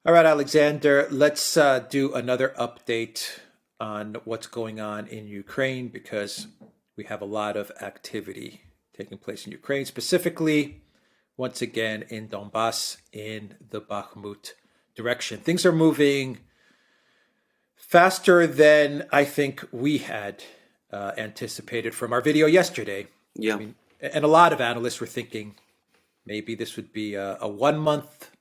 All right, Alexander, let's do another update on what's going on in Ukraine because we have a lot of activity taking place in Ukraine, specifically, once again, in Donbass, in the Bakhmut direction. Things are moving faster than I think we had anticipated from our video yesterday. I Yeah. mean, and a lot of analysts were thinking maybe this would be a 1 month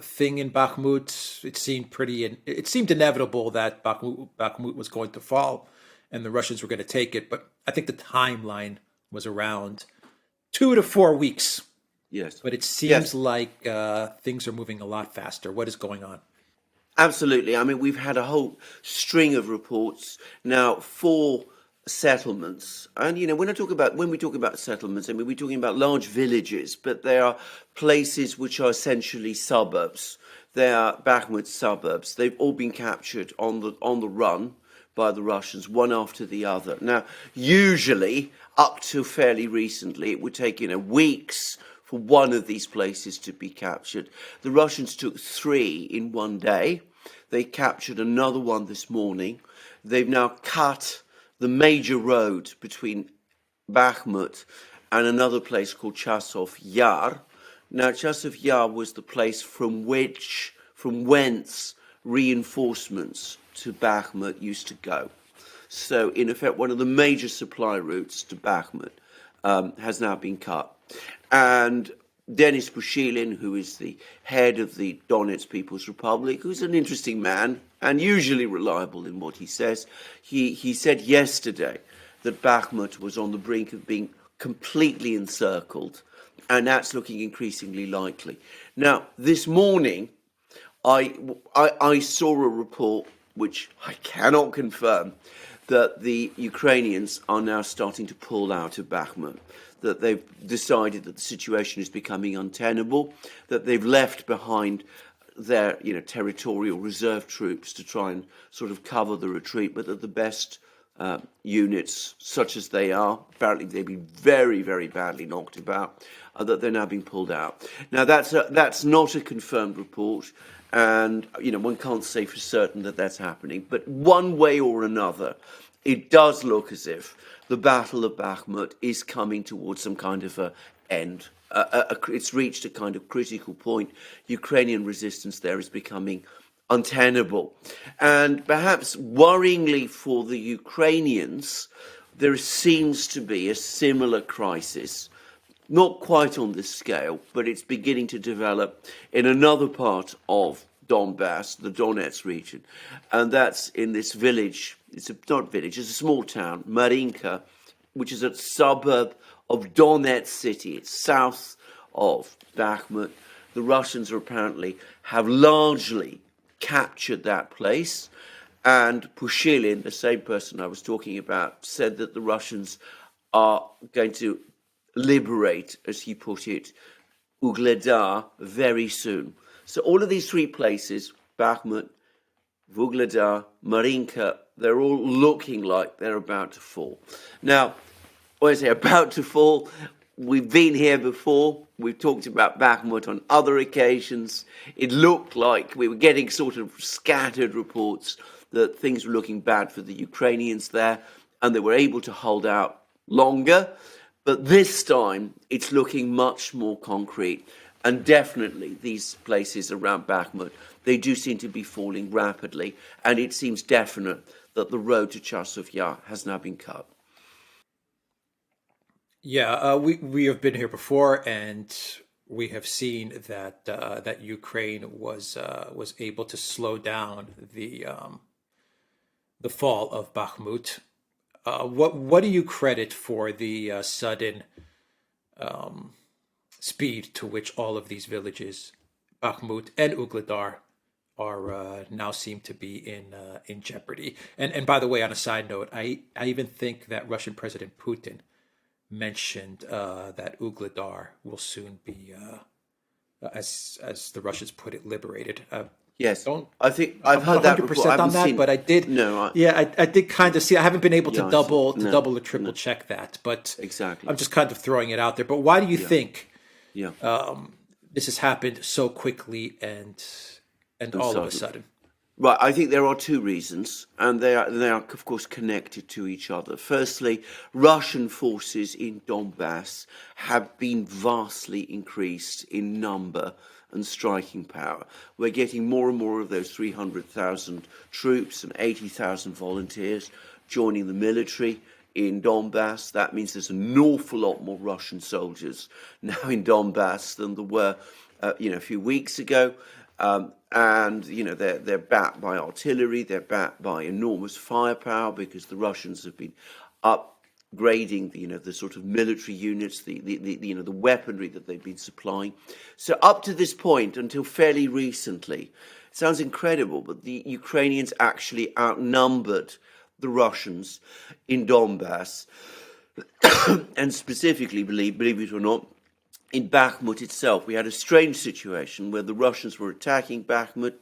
thing in Bakhmut. It seemed inevitable that Bakhmut was going to fall and the Russians were going to take it. But I think the timeline was around 2 to 4 weeks. Yes. But it seems Yes. like things are moving a lot faster. What is going on? Absolutely. I mean, we've had a whole string of reports now for settlements, and when we talk about settlements, I mean we're talking about large villages, but they are places which are essentially suburbs. They are Bakhmut suburbs. They've all been captured on the run by the Russians, one after the other. Now, usually, up to fairly recently, it would take weeks for one of these places to be captured. The Russians took three in one day. They captured another one this morning. They've now cut the major road between Bakhmut and another place called Chasov Yar. Now, Chasov Yar was the place from whence reinforcements to Bakhmut used to go. So, in effect, one of the major supply routes to Bakhmut has now been cut. And Denis Pushilin, who is the head of the Donetsk People's Republic, who's an interesting man and usually reliable in what he says, he said yesterday that Bakhmut was on the brink of being completely encircled, and that's looking increasingly likely. Now, this morning, I saw a report, which I cannot confirm, that the Ukrainians are now starting to pull out of Bakhmut, that they've decided that the situation is becoming untenable, that they've left behind their territorial reserve troops to try and sort of cover the retreat, but that the best units, such as they are, apparently they've been very, very badly knocked about, that they're now being pulled out. Now, that's not a confirmed report, and one can't say for certain that that's happening, but one way or another, it does look as if the Battle of Bakhmut is coming towards some kind of a end. It's reached a kind of critical point. Ukrainian resistance there is becoming untenable. And perhaps worryingly for the Ukrainians, there seems to be a similar crisis, not quite on this scale, but it's beginning to develop in another part of Donbass, the Donetsk region. And that's in this village. It's a small town, Marinka, which is a suburb of Donetsk city. It's south of Bakhmut. The Russians apparently have largely captured that place. And Pushilin, the same person I was talking about, said that the Russians are going to liberate, as he put it, Ugledar very soon. So all of these three places, Bakhmut, Ugledar, Marinka, they're all looking like they're about to fall. Now, when I say about to fall, we've been here before. We've talked about Bakhmut on other occasions. It looked like we were getting sort of scattered reports that things were looking bad for the Ukrainians there, and they were able to hold out longer. But this time, it's looking much more concrete. And definitely, these places around Bakhmut, they do seem to be falling rapidly. And it seems definite that the road to Chasov Yar has now been cut. Yeah, we have been here before, and we have seen that Ukraine was able to slow down the fall of Bakhmut. What do you credit for the sudden speed to which all of these villages, Bakhmut and Ugledar, are now seem to be in jeopardy? And by the way, on a side note, I even think that Russian President Putin mentioned that Ugledar will soon be, as the Russians put it, liberated. Yes, Don't I think I'm I've not heard that report. I 100% on haven't that, seen. but I did. No, Yeah, I did kind of see. I haven't been able to yeah, I see. No, double or triple no, check that, but exactly. I'm just kind of throwing it out there. But why do you Yeah, think yeah. this has happened so quickly, and and and all of a suddenly. sudden. Right, I think there are two reasons, and they are of course connected to each other. Firstly, Russian forces in Donbass have been vastly increased in number and striking power. We're getting more and more of those 300,000 troops and 80,000 volunteers joining the military in Donbass. That means there's an awful lot more Russian soldiers now in Donbass than there were, a few weeks ago. And they're backed by artillery, they're backed by enormous firepower because the Russians have been upgrading the sort of military units, the weaponry that they've been supplying. So up to this point, until fairly recently, it sounds incredible, but the Ukrainians actually outnumbered the Russians in Donbass, and specifically, believe it or not, in Bakhmut itself. We had a strange situation where the Russians were attacking Bakhmut.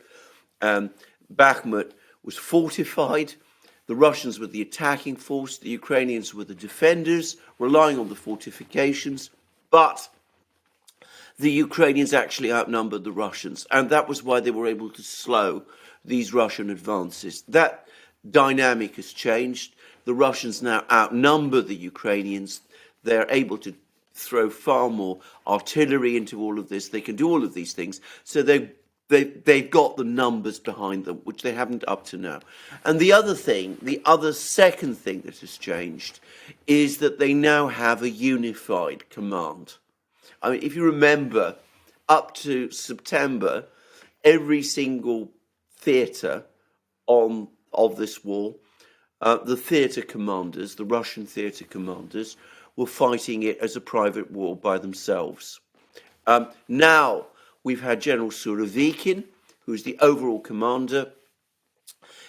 Bakhmut was fortified. The Russians were the attacking force. The Ukrainians were the defenders, relying on the fortifications. But the Ukrainians actually outnumbered the Russians, and that was why they were able to slow these Russian advances. That dynamic has changed. The Russians now outnumber the Ukrainians. They're able to throw far more artillery into all of this. They can do all of these things. So they've got the numbers behind them, which they haven't up to now. And the second thing that has changed is that they now have a unified command. I mean, if you remember, up to September, every single theatre of this war, the theatre commanders, the Russian theatre commanders, were fighting it as a private war by themselves. Now we've had General Surovikin, who's the overall commander.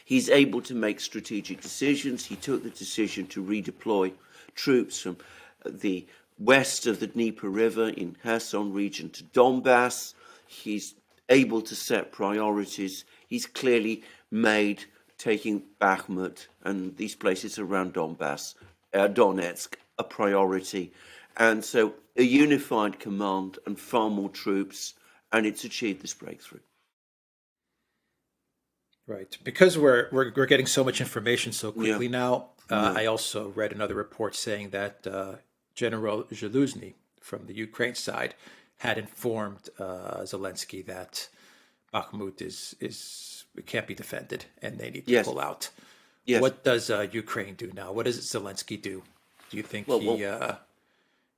He's able to make strategic decisions. He took the decision to redeploy troops from the west of the Dnieper River in Kherson region to Donbass. He's able to set priorities. He's clearly made taking Bakhmut and these places around Donetsk, a priority. And so a unified command and far more troops, and it's achieved this breakthrough. Right, because we're getting so much information so quickly Yeah. now. I also read another report saying that General Zaluzny from the Ukraine side had informed Zelensky that Bakhmut it can't be defended and they need to Yes. pull out. Yes. What does Ukraine do now? What does Zelensky do? Do you think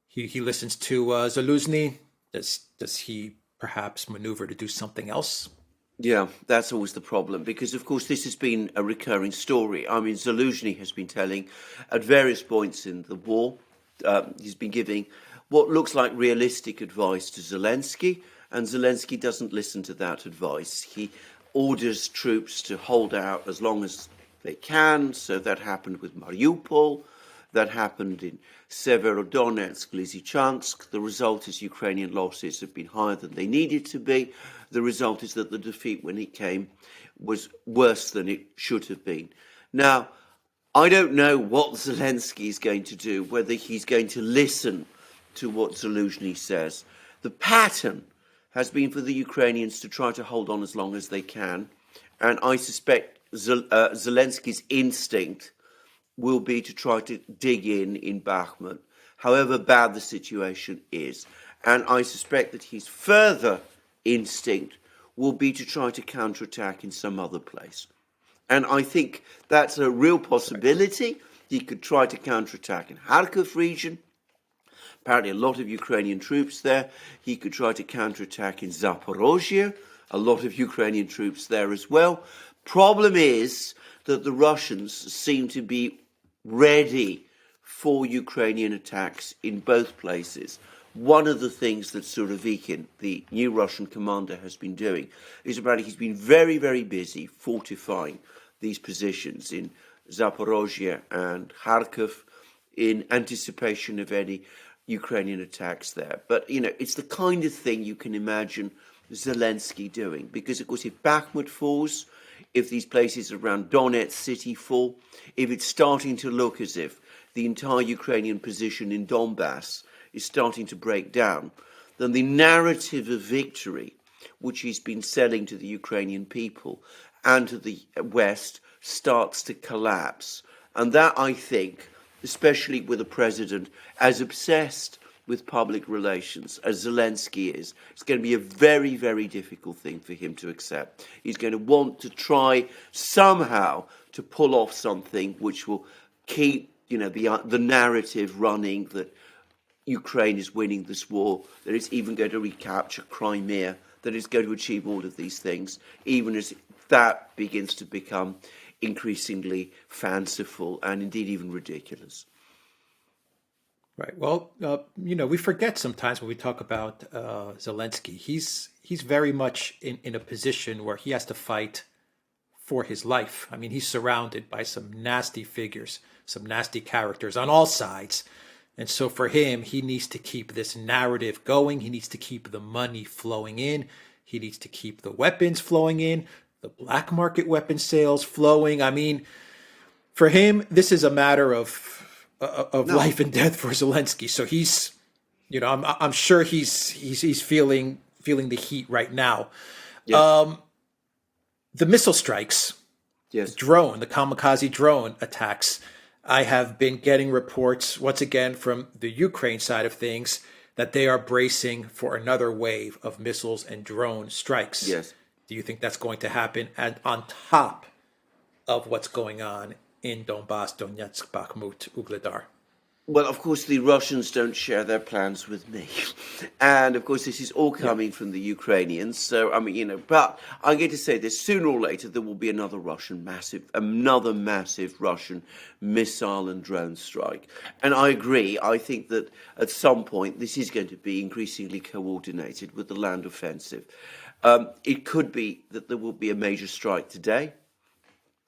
he listens to Zaluzny? Does he perhaps maneuver to do something else? Yeah, that's always the problem because, of course, this has been a recurring story. I mean, Zaluzhny has been telling at various points in the war, he's been giving what looks like realistic advice to Zelensky, and Zelensky doesn't listen to that advice. He orders troops to hold out as long as they can. So that happened with Mariupol. That happened in Severodonetsk, Lysychansk. The result is Ukrainian losses have been higher than they needed to be. The result is that the defeat when it came was worse than it should have been. Now, I don't know what Zelensky is going to do, whether he's going to listen to what Zaluzhny says. The pattern has been for the Ukrainians to try to hold on as long as they can. And I suspect Zelensky's instinct will be to try to dig in Bakhmut, however bad the situation is. And I suspect that his further instinct will be to try to counterattack in some other place. And I think that's a real possibility. He could try to counterattack in Kharkiv region. Apparently a lot of Ukrainian troops there. He could try to counterattack in Zaporozhye. A lot of Ukrainian troops there as well. Problem is that the Russians seem to be ready for Ukrainian attacks in both places. One of the things that Surovikin, the new Russian commander, has been doing is apparently he's been very, very busy fortifying these positions in Zaporozhye and Kharkiv in anticipation of any Ukrainian attacks there. But, it's the kind of thing you can imagine Zelensky doing. Because, of course, if Bakhmut falls, if these places around Donetsk city fall, if it's starting to look as if the entire Ukrainian position in Donbass is starting to break down, then the narrative of victory which he's been selling to the Ukrainian people and to the West starts to collapse. And that, I think, especially with a president as obsessed with public relations as Zelensky is, it's going to be a very, very difficult thing for him to accept. He's going to want to try somehow to pull off something which will keep, the narrative running that Ukraine is winning this war, that it's even going to recapture Crimea, that it's going to achieve all of these things, even as that begins to become increasingly fanciful and indeed even ridiculous. Right. Well, we forget sometimes when we talk about Zelensky. He's very much in a position where he has to fight for his life. I mean, he's surrounded by some nasty figures, some nasty characters on all sides. And so for him, he needs to keep this narrative going. He needs to keep the money flowing in. He needs to keep the weapons flowing in, the black market weapon sales flowing. I mean, for him, this is a matter of No, life and death for Zelensky. So he's, I'm sure he's feeling the heat right now. yes, The missile strikes, the yes. drone, the kamikaze drone attacks. I have been getting reports once again from the Ukraine side of things that they are bracing for another wave of missiles and drone strikes. Yes. Do you think that's going to happen? And on top of what's going on in Donbass, Donetsk, Bakhmut, Ugledar? Well, of course, the Russians don't share their plans with me. And of course, this is all coming from the Ukrainians. So, I mean, but I'm going to say this, sooner or later, there will be another massive Russian missile and drone strike. And I agree. I think that at some point, this is going to be increasingly coordinated with the land offensive. It could be that there will be a major strike today.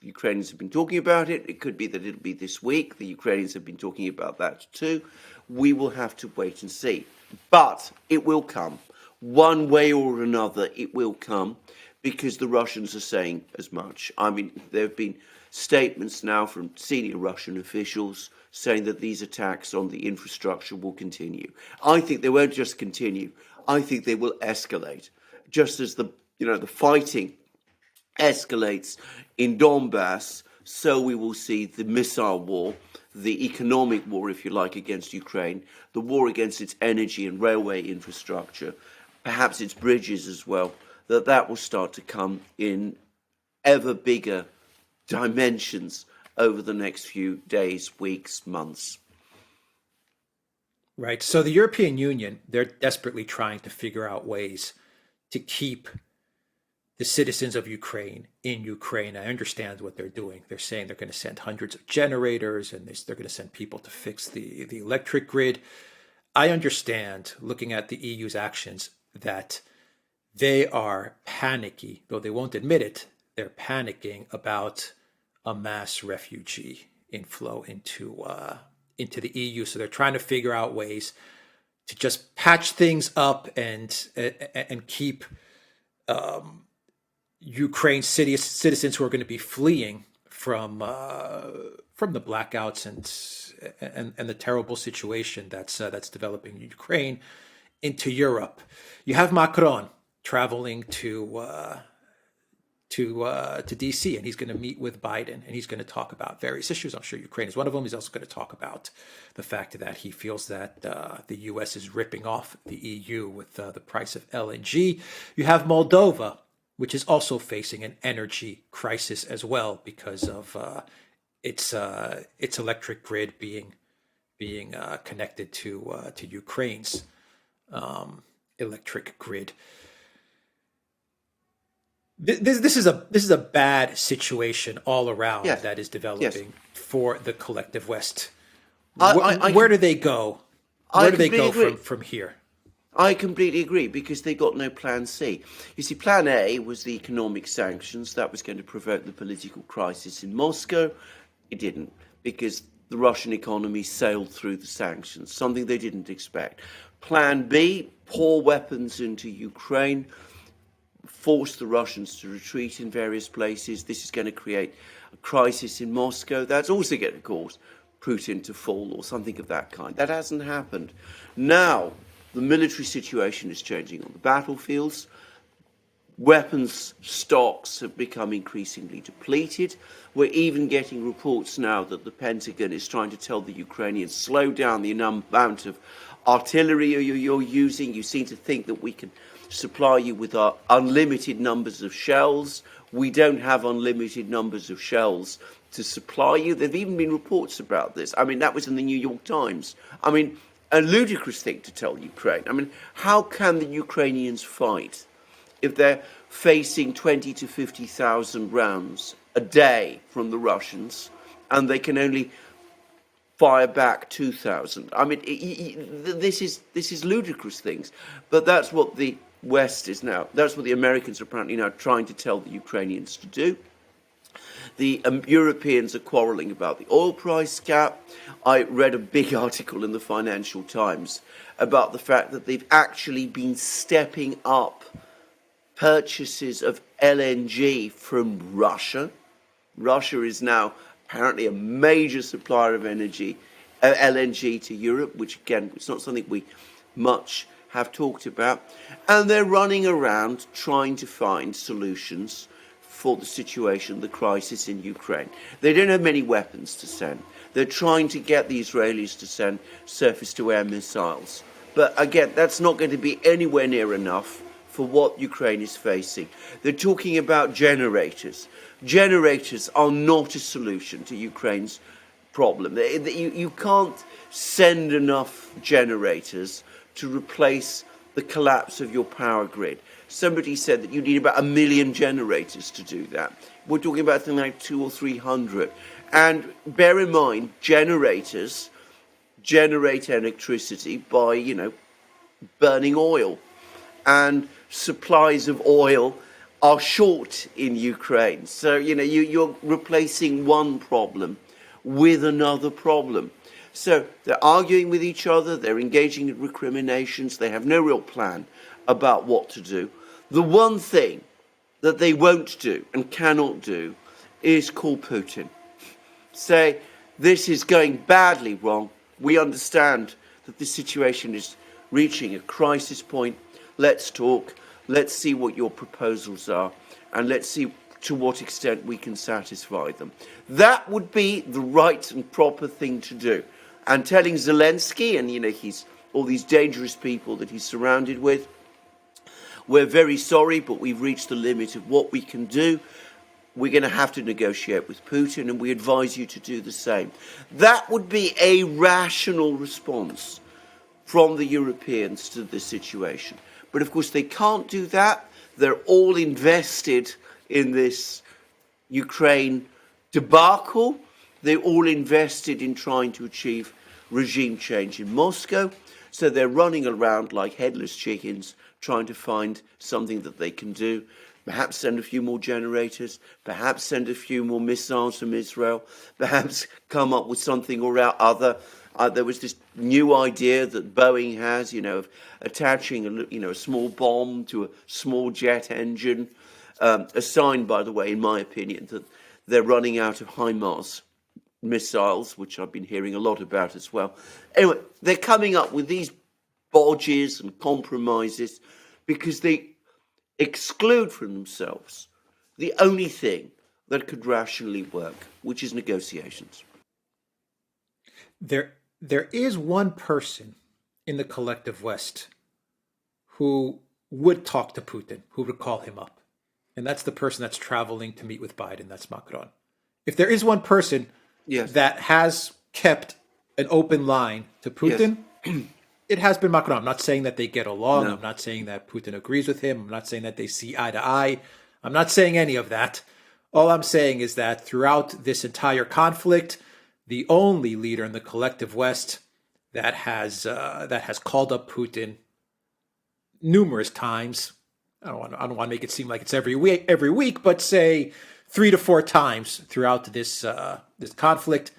The Ukrainians have been talking about it. It could be that it'll be this week. The Ukrainians have been talking about that too. We will have to wait and see. But it will come. One way or another, it will come because the Russians are saying as much. I mean, there have been statements now from senior Russian officials saying that these attacks on the infrastructure will continue. I think they won't just continue. I think they will escalate. Just as the fighting escalates in Donbass, so we will see the missile war, the economic war, if you like, against Ukraine, the war against its energy and railway infrastructure, perhaps its bridges as well, that will start to come in ever bigger dimensions over the next few days, weeks, months. Right. So the European Union, they're desperately trying to figure out ways to keep the citizens of Ukraine in Ukraine. I understand what they're doing. They're saying they're going to send hundreds of generators and they're going to send people to fix the electric grid. I understand, looking at the EU's actions, that they are panicky, though they won't admit it. They're panicking about a mass refugee inflow into the EU. So they're trying to figure out ways to just patch things up and keep Ukraine citizens who are going to be fleeing from the blackouts and the terrible situation that's developing in Ukraine into Europe. You have Macron traveling to DC, and he's going to meet with Biden, and he's going to talk about various issues. I'm sure Ukraine is one of them. He's also going to talk about the fact that he feels that the U.S. is ripping off the EU with the price of LNG. You have Moldova, which is also facing an energy crisis as well because of its electric grid being connected to Ukraine's electric grid. This is a bad situation all around Yes, that is yes. developing for the collective West. I Where do they go? I Where do they completely go agree. from here? I completely agree because they got no plan C. You see, plan A was the economic sanctions. That was going to prevent the political crisis in Moscow. It didn't because the Russian economy sailed through the sanctions, something they didn't expect. Plan B, pour weapons into Ukraine, force the Russians to retreat in various places. This is going to create a crisis in Moscow. That's also going to cause Putin to fall or something of that kind. That hasn't happened. Now, the military situation is changing on the battlefields. weapons stocks have become increasingly depleted. We're even getting reports now that the Pentagon is trying to tell the Ukrainians, slow down the amount of artillery you're using. You seem to think that we can supply you with our unlimited numbers of shells. We don't have unlimited numbers of shells to supply you. There have even been reports about this. I mean, that was in the New York Times. I mean, a ludicrous thing to tell Ukraine. I mean, how can the Ukrainians fight if they're facing 20 to 50,000 rounds a day from the Russians and they can only fire back 2,000? I mean, this is ludicrous things. But that's what the West is now. That's what the Americans are apparently now trying to tell the Ukrainians to do. The Europeans are quarrelling about the oil price cap. I read a big article in the Financial Times about the fact that they've actually been stepping up purchases of LNG from Russia. Russia is now apparently a major supplier of energy, LNG to Europe, which again, it's not something we much have talked about. And they're running around trying to find solutions for the situation, the crisis in Ukraine. They don't have many weapons to send. They're trying to get the Israelis to send surface-to-air missiles. But again, that's not going to be anywhere near enough for what Ukraine is facing. They're talking about generators. Generators are not a solution to Ukraine's problem. You can't send enough generators to replace the collapse of your power grid. Somebody said that you need about 1 million generators to do that. We're talking about something like 200 or 300. And bear in mind, generators generate electricity by, burning oil. And supplies of oil are short in Ukraine. So, you're replacing one problem with another problem. So they're arguing with each other, they're engaging in recriminations, they have no real plan about what to do. The one thing that they won't do and cannot do is call Putin. Say, this is going badly wrong. We understand that this situation is reaching a crisis point. Let's talk. Let's see what your proposals are. And let's see to what extent we can satisfy them. That would be the right and proper thing to do. And telling Zelensky and, he's all these dangerous people that he's surrounded with, we're very sorry, but we've reached the limit of what we can do. We're going to have to negotiate with Putin, and we advise you to do the same. That would be a rational response from the Europeans to this situation. But of course, they can't do that. They're all invested in this Ukraine debacle. They're all invested in trying to achieve regime change in Moscow. So they're running around like headless chickens, trying to find something that they can do. Perhaps send a few more generators, perhaps send a few more missiles from Israel, perhaps come up with something or other. There was this new idea that Boeing has, of attaching a small bomb to a small jet engine. A sign, by the way, in my opinion, that they're running out of HIMARS missiles, which I've been hearing a lot about as well. Anyway, they're coming up with these bodges and compromises because they exclude from themselves the only thing that could rationally work, which is negotiations. There is one person in the collective West who would talk to Putin, who would call him up. And that's the person that's traveling to meet with Biden. That's Macron. If there is one person that has kept an open line to Putin, it has been Macron. I'm not saying that they get along. No. I'm not saying that Putin agrees with him. I'm not saying that they see eye to eye. I'm not saying any of that. All I'm saying is that throughout this entire conflict, the only leader in the collective West that has called up Putin numerous times, I don't want to make it seem like it's every week, but say 3 to 4 times throughout this conflict,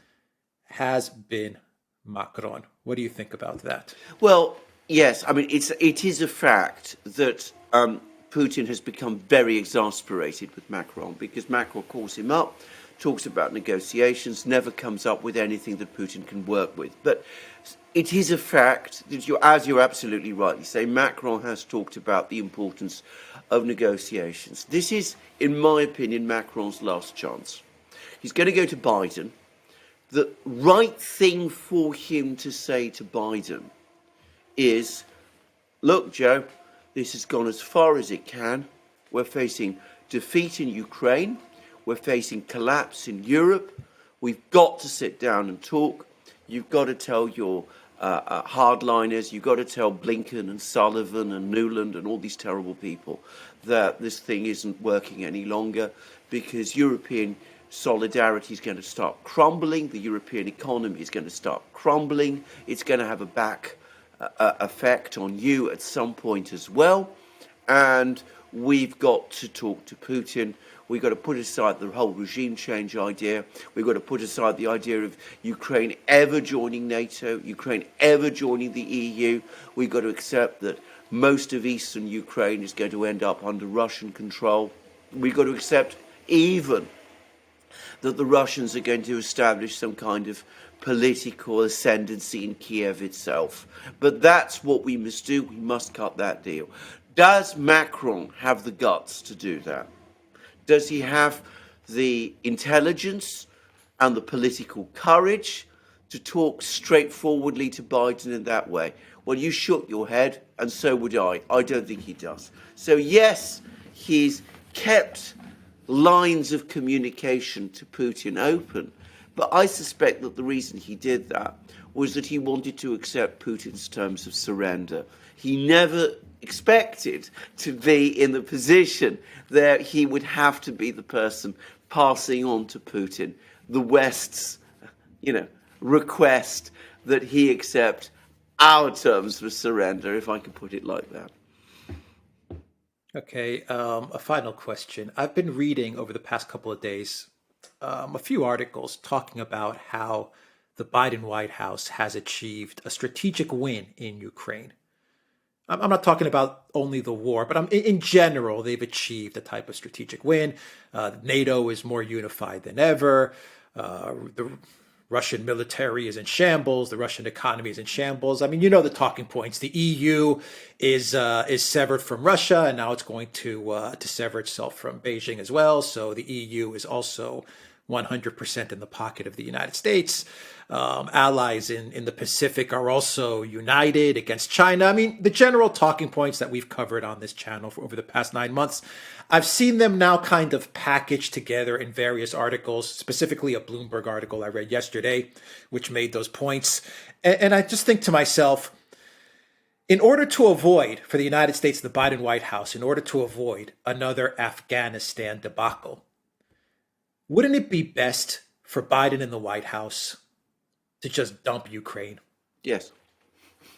has been Macron. What do you think about that? Well, yes, I mean it is a fact that Putin has become very exasperated with Macron because Macron calls him up, talks about negotiations, never comes up with anything that Putin can work with. But it is a fact that, as you're absolutely rightly say, Macron has talked about the importance of negotiations. This is, in my opinion, Macron's last chance. He's going to go to Biden. The right thing for him to say to Biden is, look, Joe, this has gone as far as it can. We're facing defeat in Ukraine. We're facing collapse in Europe. We've got to sit down and talk. You've got to tell your hardliners, you've got to tell Blinken and Sullivan and Nuland and all these terrible people that this thing isn't working any longer, because European solidarity is going to start crumbling. The European economy is going to start crumbling. It's going to have a back effect on you at some point as well. And we've got to talk to Putin. We've got to put aside the whole regime change idea. We've got to put aside the idea of Ukraine ever joining NATO, Ukraine ever joining the EU. We've got to accept that most of eastern Ukraine is going to end up under Russian control. We've got to accept even that the Russians are going to establish some kind of political ascendancy in Kiev itself. But that's what we must do. We must cut that deal. Does Macron have the guts to do that? Does he have the intelligence and the political courage to talk straightforwardly to Biden in that way? Well, you shook your head, and so would I. I don't think he does. So yes, he's kept lines of communication to Putin open, but I suspect that the reason he did that was that he wanted to accept Putin's terms of surrender. He never expected to be in the position that he would have to be the person passing on to Putin the West's, request that he accept our terms of surrender, if I could put it like that. Okay, a final question. I've been reading over the past couple of days a few articles talking about how the Biden White House has achieved a strategic win in Ukraine. I'm not talking about only the war, but in general, they've achieved a type of strategic win. NATO is more unified than ever. The Russian military is in shambles. The Russian economy is in shambles. I mean, you know the talking points. The EU is severed from Russia, and now it's going to sever itself from Beijing as well. So the EU is also 100% in the pocket of the United States. Allies in the Pacific are also united against China. I mean, the general talking points that we've covered on this channel for over the past 9 months, I've seen them now kind of packaged together in various articles, specifically a Bloomberg article I read yesterday, which made those points. And I just think to myself, in order to avoid, for the United States, the Biden White House, in order to avoid another Afghanistan debacle, wouldn't it be best for Biden in the White House to just dump Ukraine? Yes.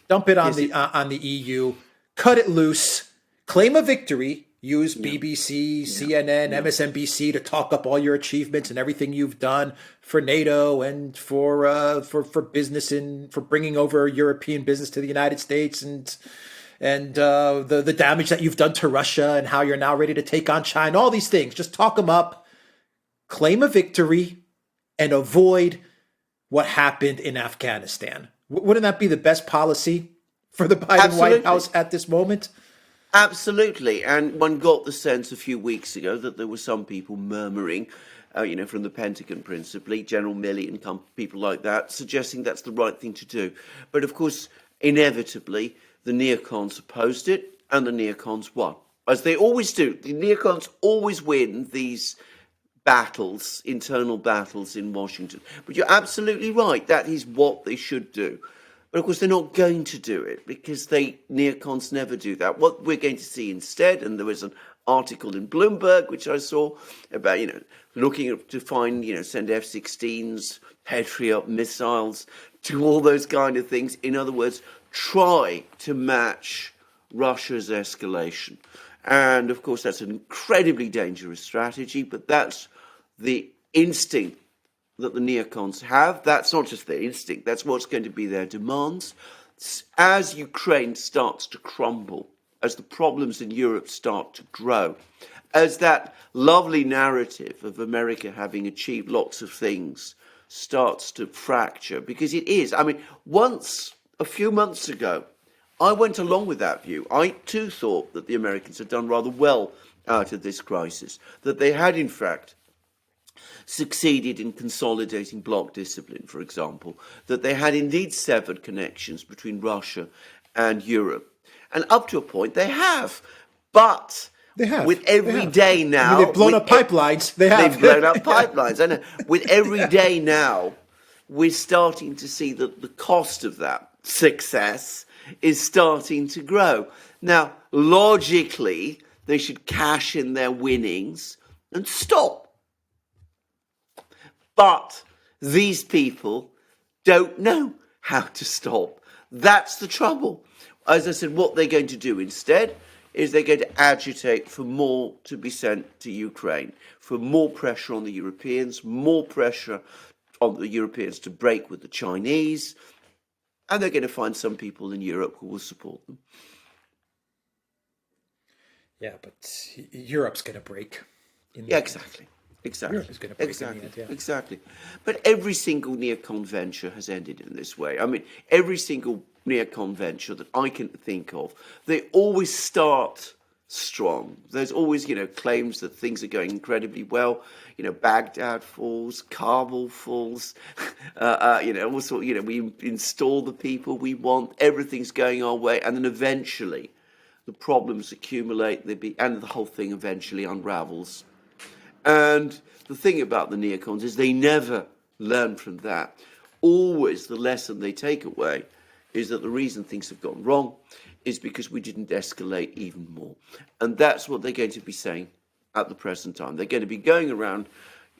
Dump it on the EU, cut it loose, claim a victory, use BBC, CNN, MSNBC to talk up all your achievements and everything you've done for NATO and for business and for bringing over European business to the United States and the damage that you've done to Russia and how you're now ready to take on China. All these things, just talk them up, claim a victory, and avoid what happened in Afghanistan. Wouldn't that be the best policy for the Biden White House at this moment? Absolutely. And one got the sense a few weeks ago that there were some people murmuring, from the Pentagon principally, General Milley and people like that, suggesting that's the right thing to do. But of course, inevitably, the neocons opposed it and the neocons won. As they always do. The neocons always win these battles, internal battles in Washington. But you're absolutely right. That is what they should do. But of course, they're not going to do it because neocons never do that. What we're going to see instead, and there was an article in Bloomberg, which I saw about, looking to find, send F-16s, Patriot missiles, do all those kind of things. In other words, try to match Russia's escalation. And of course, that's an incredibly dangerous strategy, but that's the instinct that the neocons have. That's not just their instinct, that's what's going to be their demands. As Ukraine starts to crumble, as the problems in Europe start to grow, as that lovely narrative of America having achieved lots of things starts to fracture, because it is. I mean, once, a few months ago, I went along with that view. I too thought that the Americans had done rather well out of this crisis, that they had in fact succeeded in consolidating bloc discipline, for example, that they had indeed severed connections between Russia and Europe. And up to a point, they have. But They have. with They every have. day I mean, now, they've blown up pipelines. They have. they've blown up pipelines. I know. With every day now, we're starting to see that the cost of that success is starting to grow. Now, logically, they should cash in their winnings and stop. But these people don't know how to stop. That's the trouble. As I said, what they're going to do instead is they're going to agitate for more to be sent to Ukraine, for more pressure on the Europeans, more pressure on the Europeans to break with the Chinese, and they're going to find some people in Europe who will support them. Yeah, but Europe's going to break. Yeah, exactly. Exactly. Europe is going to break Exactly. in the end, yeah. Exactly. But every single neocon venture has ended in this way. I mean, every single neocon venture that I can think of, they always start strong. There's always, claims that things are going incredibly well. Baghdad falls, Kabul falls. Also, we install the people we want. Everything's going our way, and then eventually, the problems accumulate. And the whole thing eventually unravels. And the thing about the neocons is they never learn from that. Always the lesson they take away is that the reason things have gone wrong is because we didn't escalate even more. And that's what they're going to be saying at the present time. They're going to be going around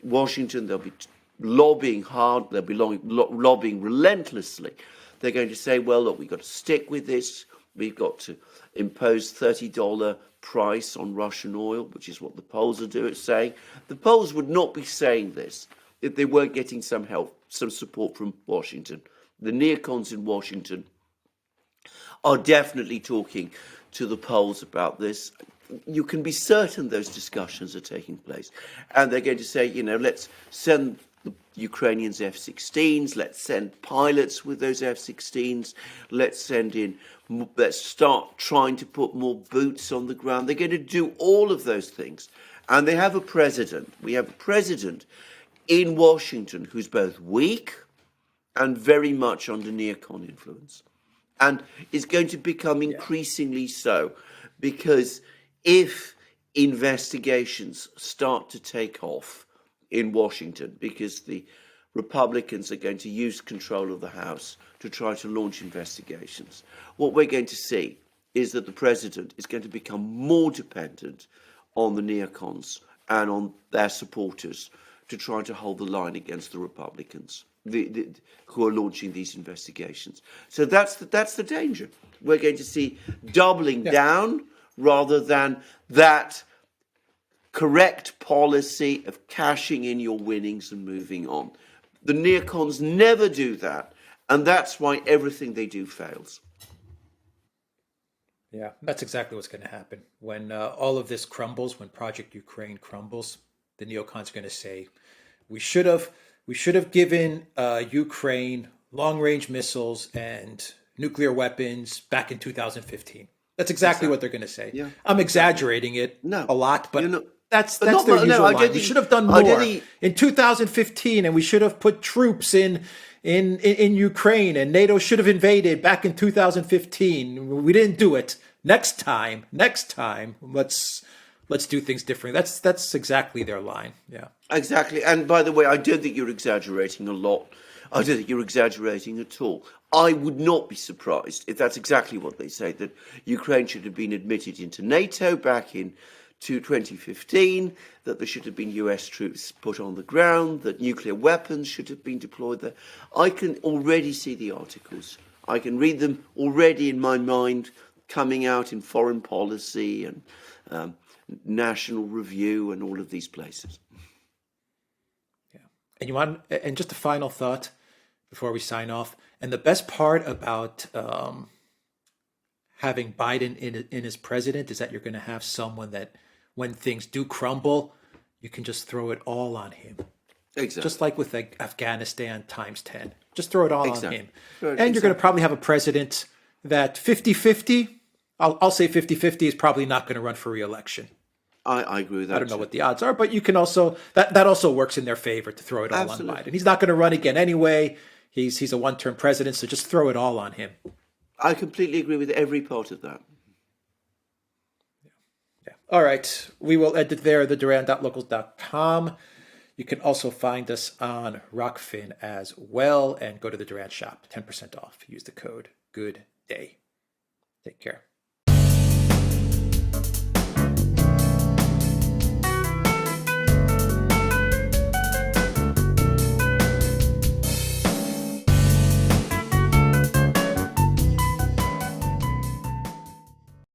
Washington. They'll be lobbying hard. They'll be lobbying relentlessly. They're going to say, well, look, we've got to stick with this. We've got to impose $30 price on Russian oil, which is what the Poles are saying. The Poles would not be saying this if they weren't getting some help, some support from Washington. The neocons in Washington are definitely talking to the Poles about this. You can be certain those discussions are taking place. And they're going to say, let's send the Ukrainians F-16s, let's send pilots with those F-16s, let's start trying to put more boots on the ground. They're going to do all of those things. And we have a president in Washington who's both weak and very much under neocon influence, and is going to become increasingly so, because if investigations start to take off in Washington, because the Republicans are going to use control of the House to try to launch investigations, what we're going to see is that the president is going to become more dependent on the neocons and on their supporters to try to hold the line against the Republicans who are launching these investigations. So that's the danger. We're going to see doubling down rather than that correct policy of cashing in your winnings and moving on. The neocons never do that, and that's why everything they do fails. Yeah, that's exactly what's going to happen. When all of this crumbles, when Project Ukraine crumbles, the neocons are going to say, we should have given Ukraine long-range missiles and nuclear weapons back in 2015. That's exactly what they're going to say. Yeah. I'm exaggerating it a lot, but that's their usual line. We should have done more in 2015, and we should have put troops in Ukraine, and NATO should have invaded back in 2015. We didn't do it. Next time, let's do things differently. That's exactly their line. Yeah, exactly. And by the way, I don't think you're exaggerating a lot. I don't think you're exaggerating at all. I would not be surprised if that's exactly what they say, that Ukraine should have been admitted into NATO back in 2015, that there should have been US troops put on the ground, that nuclear weapons should have been deployed there. I can already see the articles. I can read them already in my mind, coming out in Foreign Policy and National Review and all of these places. Yeah. And just a final thought before we sign off. And the best part about having Biden in as president is that you're going to have someone that when things do crumble, you can just throw it all on him. Exactly. Just like with Afghanistan times 10. Just throw it all on him. Right, And you're going to probably have a president that 50-50, I'll say 50-50 is probably not going to run for re-election. I agree with that. I don't know what the odds are, but you can also, that also works in their favor to throw it all Absolutely. on Biden. He's not going to run again anyway. He's a one-term president, so just throw it all on him. I completely agree with every part of that. Yeah. All right. We will end it there, theduran.locals.com. You can also find us on Rockfin as well, and go to the Duran shop, 10% off. Use the code GOODDAY. Take care.